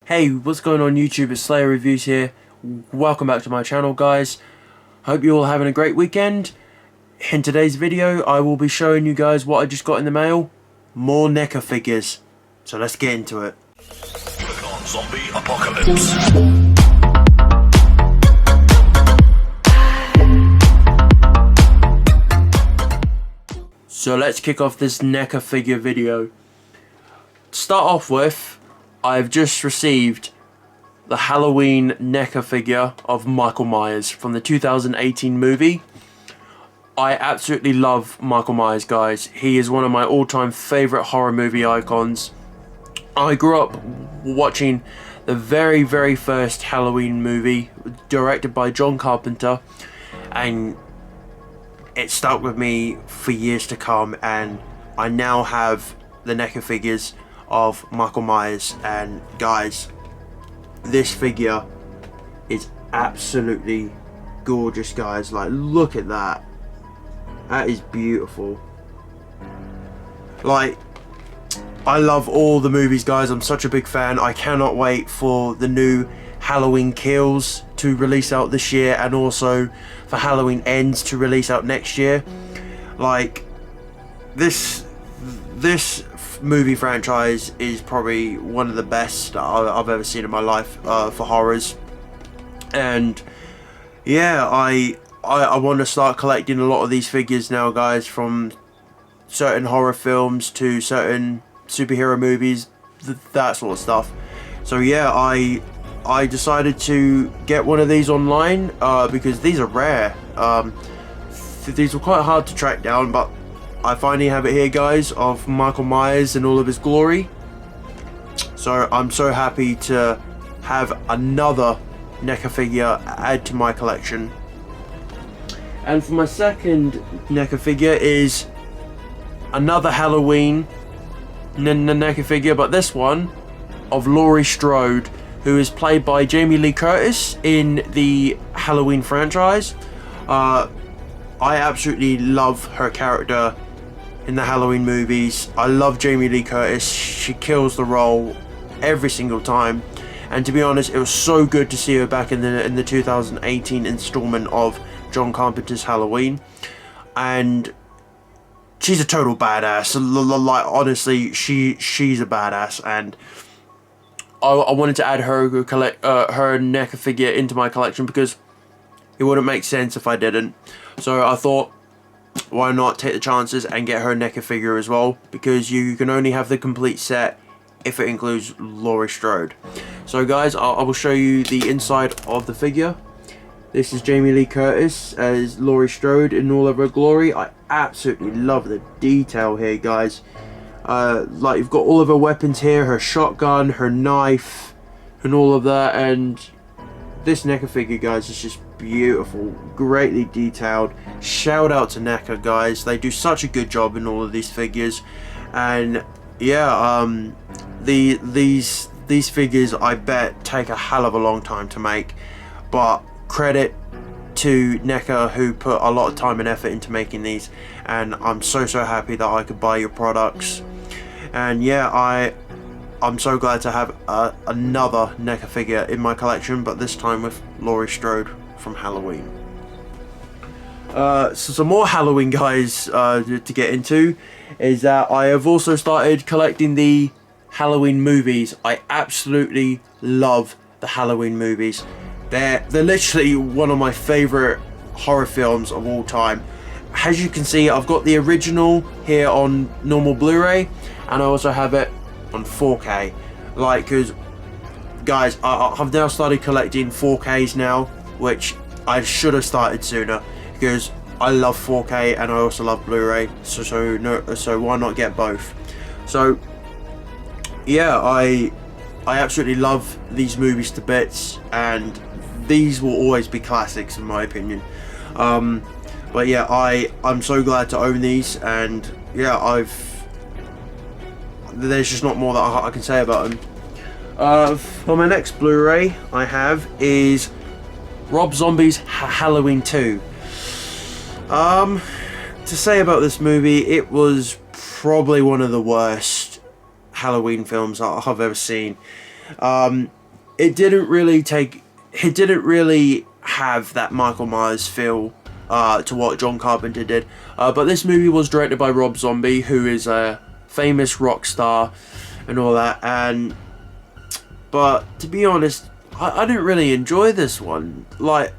Hey, what's going on YouTube? It's Slayer Reviews here. Welcome back to my channel, guys. Hope you're all having a great weekend. In today's video, I will be showing you guys what I just got in the mail. More NECA figures. So let's get into it. Click on Zombie Apocalypse. So let's kick off this NECA figure video. To start off with, I've just received the Halloween NECA figure of Michael Myers from the 2018 movie. I absolutely love Michael Myers, guys. He is one of my all-time favorite horror movie icons. I grew up watching the very first Halloween movie directed by John Carpenter, and it stuck with me for years to come, and I now have the NECA figures of Michael Myers. And guys, this figure is absolutely gorgeous, guys. Like, look at that. That is beautiful. Like, I love all the movies, guys. I'm such a big fan. I cannot wait for the new Halloween Kills to release out this year, and also for Halloween Ends to release out next year. Like, this movie franchise is probably one of the best I've ever seen in my life for horrors. And yeah, I want to start collecting a lot of these figures now, guys, from certain horror films to certain superhero movies, that sort of stuff. So yeah, I decided to get one of these online because these are rare. These were quite hard to track down, but I finally have it here, guys, of Michael Myers in all of his glory. So I'm so happy to have another NECA figure add to my collection. And for my second NECA figure is another Halloween NECA figure, but this one of Laurie Strode, who is played by Jamie Lee Curtis in the Halloween franchise. I absolutely love her character in the Halloween movies. I love Jamie Lee Curtis. She kills the role every single time. And to be honest, it was so good to see her back in the 2018 installment of John Carpenter's Halloween. And she's a total badass. Like, honestly, she's a badass, and I wanted to add her NECA figure into my collection because it wouldn't make sense if I didn't. So I thought, why not take the chances and get her NECA figure as well, because you can only have the complete set if it includes Laurie Strode. So guys, I will show you the inside of the figure. This is Jamie Lee Curtis as Laurie Strode in all of her glory. I absolutely love the detail here, guys. Like, you've got all of her weapons here, her shotgun, her knife, and all of that. And this NECA figure, guys, is just beautiful, greatly detailed. Shout out to NECA, guys. They do such a good job in all of these figures. And yeah, these figures, I bet, take a hell of a long time to make, but credit to NECA, who put a lot of time and effort into making these, and I'm so happy that I could buy your products. And yeah, I'm so glad to have another NECA figure in my collection, but this time with Laurie Strode from Halloween. So some more Halloween, guys, to get into is that I have also started collecting the Halloween movies. I absolutely love the Halloween movies. They're literally one of my favorite horror films of all time. As you can see, I've got the original here on normal Blu-ray, and I also have it on 4K. Like, because guys, I've now started collecting 4Ks now, which I should have started sooner, because I love 4K and I also love Blu-ray. So why not get both? So yeah, I absolutely love these movies to bits, and these will always be classics in my opinion. But yeah, I'm so glad to own these, and yeah, there's just not more that I can say about them. For my next Blu-ray I have is Rob Zombie's Halloween 2. To say about this movie, it was probably one of the worst Halloween films I've ever seen. it didn't really have that Michael Myers feel to what John Carpenter did. But this movie was directed by Rob Zombie, who is a famous rock star and all that. But to be honest, I didn't really enjoy this one. Like,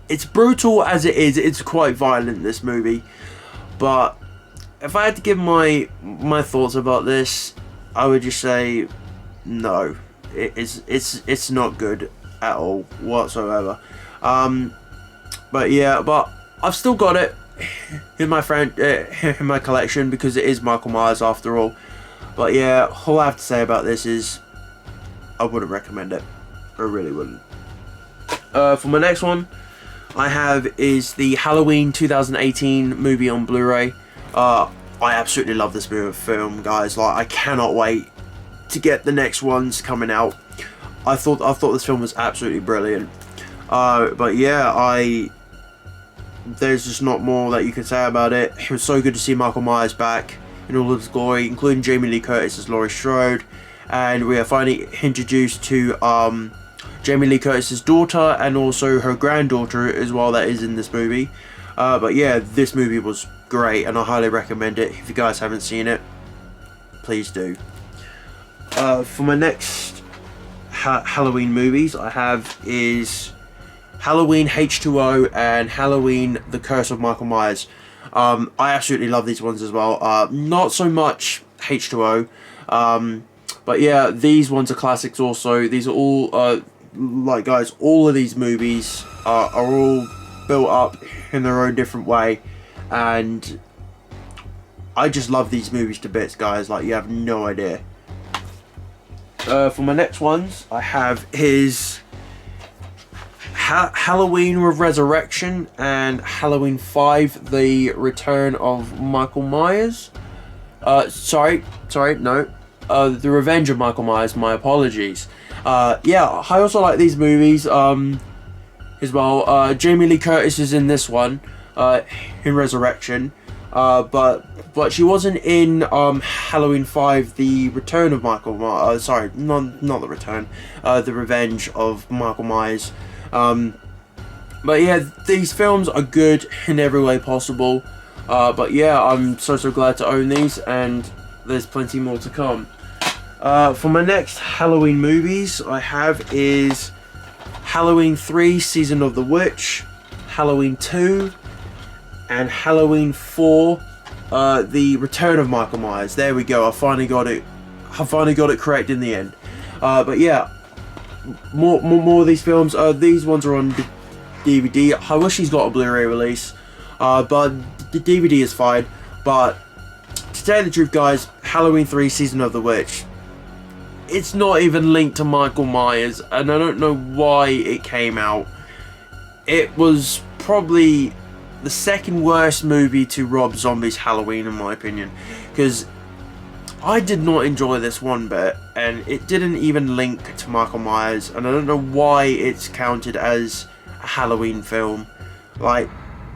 it's brutal as it is. It's quite violent, this movie. But if I had to give my thoughts about this, I would just say no. It's not good at all whatsoever. But yeah, but I've still got it in my in my collection because it is Michael Myers after all. But yeah, all I have to say about this is I wouldn't recommend it. I really wouldn't. For my next one, I have is the Halloween 2018 movie on Blu-ray. I absolutely love this film, guys. Like, I cannot wait to get the next ones coming out. I thought this film was absolutely brilliant. But yeah, there's just not more that you can say about it. It was so good to see Michael Myers back in all of his glory, including Jamie Lee Curtis as Laurie Strode, and we are finally introduced to Jamie Lee Curtis's daughter and also her granddaughter as well that is in this movie. But yeah, this movie was great and I highly recommend it. If you guys haven't seen it, please do. For my next Halloween movies I have is Halloween H2O and Halloween The Curse of Michael Myers. I absolutely love these ones as well. Not so much H2O, but yeah, these ones are classics also. These are all like, guys, all of these movies are all built up in their own different way, and I just love these movies to bits, guys. Like, you have no idea. For my next ones, I have is Halloween Resurrection and Halloween 5, The Return of Michael Myers. The Revenge of Michael Myers, my apologies. Yeah, I also like these movies as well. Jamie Lee Curtis is in this one, in Resurrection, but she wasn't in Halloween 5, The Return of Michael Myers. Sorry, not The Return, The Revenge of Michael Myers. But yeah, these films are good in every way possible. But yeah, I'm so glad to own these, and there's plenty more to come. For my next Halloween movies, I have is Halloween 3, Season of the Witch, Halloween 2, and Halloween 4, The Return of Michael Myers. There we go. I finally got it correct in the end. But yeah, more of these films. These ones are on DVD. I wish he's got a Blu-ray release, but the DVD is fine. But to tell you the truth, guys, Halloween 3, Season of the Witch, it's not even linked to Michael Myers, and I don't know why it came out. It was probably the second worst movie to Rob Zombie's Halloween, in my opinion, because I did not enjoy this one bit, and it didn't even link to Michael Myers, and I don't know why it's counted as a Halloween film. Like,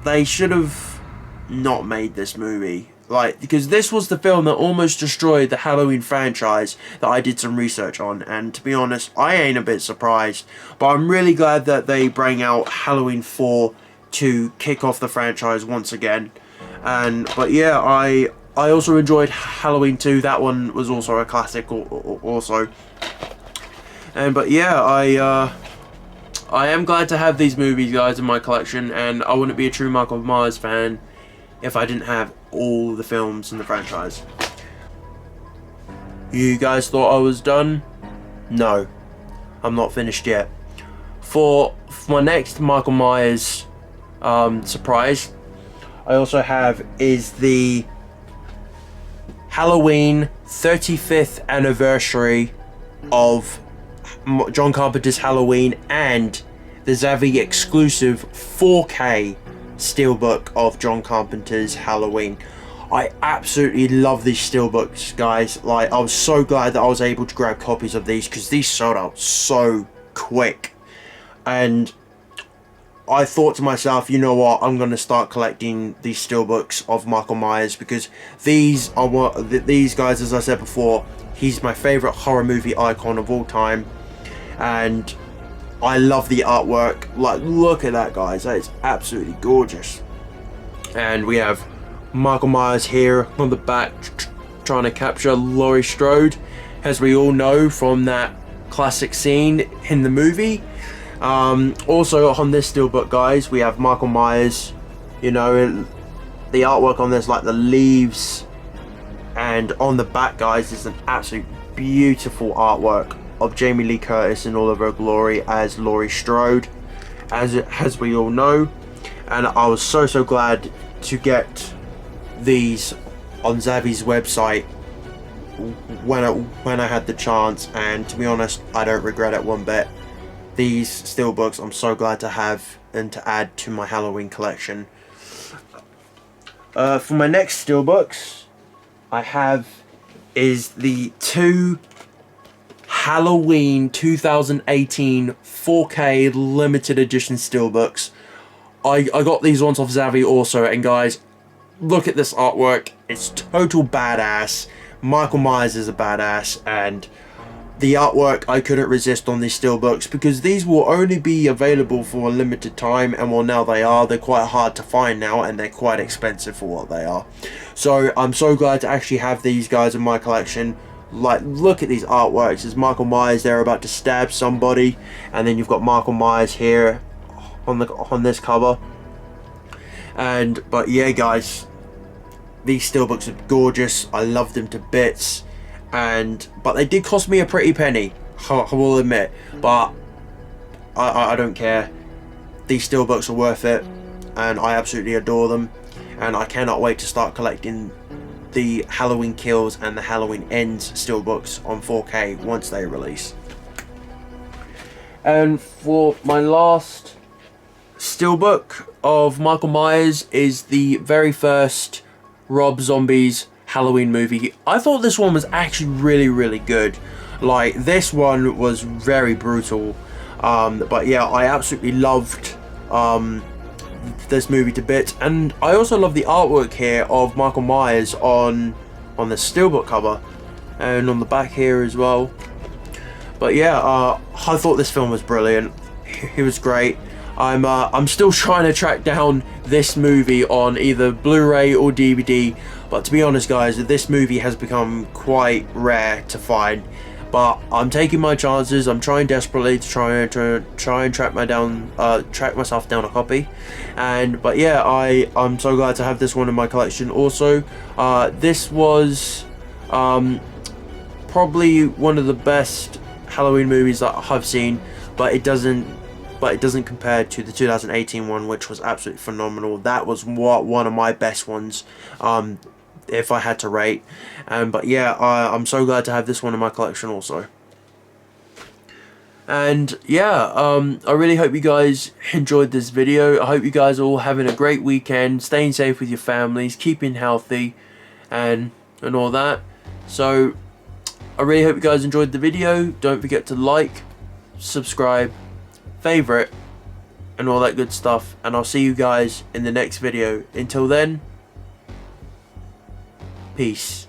they should have not made this movie. Like, because this was the film that almost destroyed the Halloween franchise that I did some research on, and to be honest, I ain't a bit surprised. But I'm really glad that they bring out Halloween 4 to kick off the franchise once again. But yeah, I also enjoyed Halloween 2. That one was also a classic also. But yeah, I am glad to have these movies, guys, in my collection, and I wouldn't be a true Michael Myers fan if I didn't have all the films in the franchise. You guys thought I was done? No, I'm not finished yet. For my next Michael Myers surprise, I also have is the Halloween 35th anniversary of John Carpenter's Halloween and the Zavvi exclusive 4K Steelbook of John Carpenter's Halloween. I absolutely love these Steelbooks, guys. Like, I was so glad that I was able to grab copies of these because these sold out so quick. And I thought to myself, you know what, I'm going to start collecting these Steelbooks of Michael Myers because these guys, as I said before, he's my favourite horror movie icon of all time. and I love the artwork. Like, look at that, guys, that is absolutely gorgeous. And we have Michael Myers here on the back trying to capture Laurie Strode, as we all know from that classic scene in the movie. Also on this steelbook, guys, we have Michael Myers. You know, the artwork on this, like the leaves, and on the back, guys, is an absolute beautiful artwork of Jamie Lee Curtis in all of her glory as Laurie Strode, as we all know. And I was so glad to get these on Zavvy's website when I had the chance, and to be honest, I don't regret it one bit. These steelbooks I'm so glad to have and to add to my Halloween collection. For my next steelbooks, I have is the 2 Halloween 2018 4K limited edition steelbooks. I got these ones off Zavvy also, and guys, look at this artwork. It's total badass. Michael Myers is a badass, and the artwork I couldn't resist on these steelbooks, because these will only be available for a limited time, and well, now they are. They're quite hard to find now, and they're quite expensive for what they are. So I'm so glad to actually have these guys in my collection. Like, look at these artworks. There's Michael Myers there about to stab somebody, and then you've got Michael Myers here on this cover. But yeah, guys, these steelbooks are gorgeous. I love them to bits, but they did cost me a pretty penny, I will admit, but I don't care. These steelbooks are worth it, and I absolutely adore them, and I cannot wait to start collecting the Halloween Kills and the Halloween Ends steelbooks on 4K once they release. And for my last steelbook of Michael Myers is the very first Rob Zombie's Halloween movie. I thought this one was actually really good. Like, this one was very brutal, but yeah, I absolutely loved this movie to bits, and I also love the artwork here of Michael Myers on the steelbook cover and on the back here as well. But yeah, I thought this film was brilliant. It was great. I'm still trying to track down this movie on either Blu-ray or DVD, but to be honest, guys, this movie has become quite rare to find. But I'm taking my chances. I'm trying desperately to try and track myself down a copy. But yeah, I'm so glad to have this one in my collection. Also, this was probably one of the best Halloween movies that I've seen, but it doesn't compare to the 2018 one, which was absolutely phenomenal. That was one of my best ones, if I had to rate. But yeah, I'm so glad to have this one in my collection also. And yeah, I really hope you guys enjoyed this video. I hope you guys are all having a great weekend, staying safe with your families, keeping healthy, and all that. So I really hope you guys enjoyed the video. Don't forget to like, subscribe, favorite, and all that good stuff, and I'll see you guys in the next video. Until then, peace.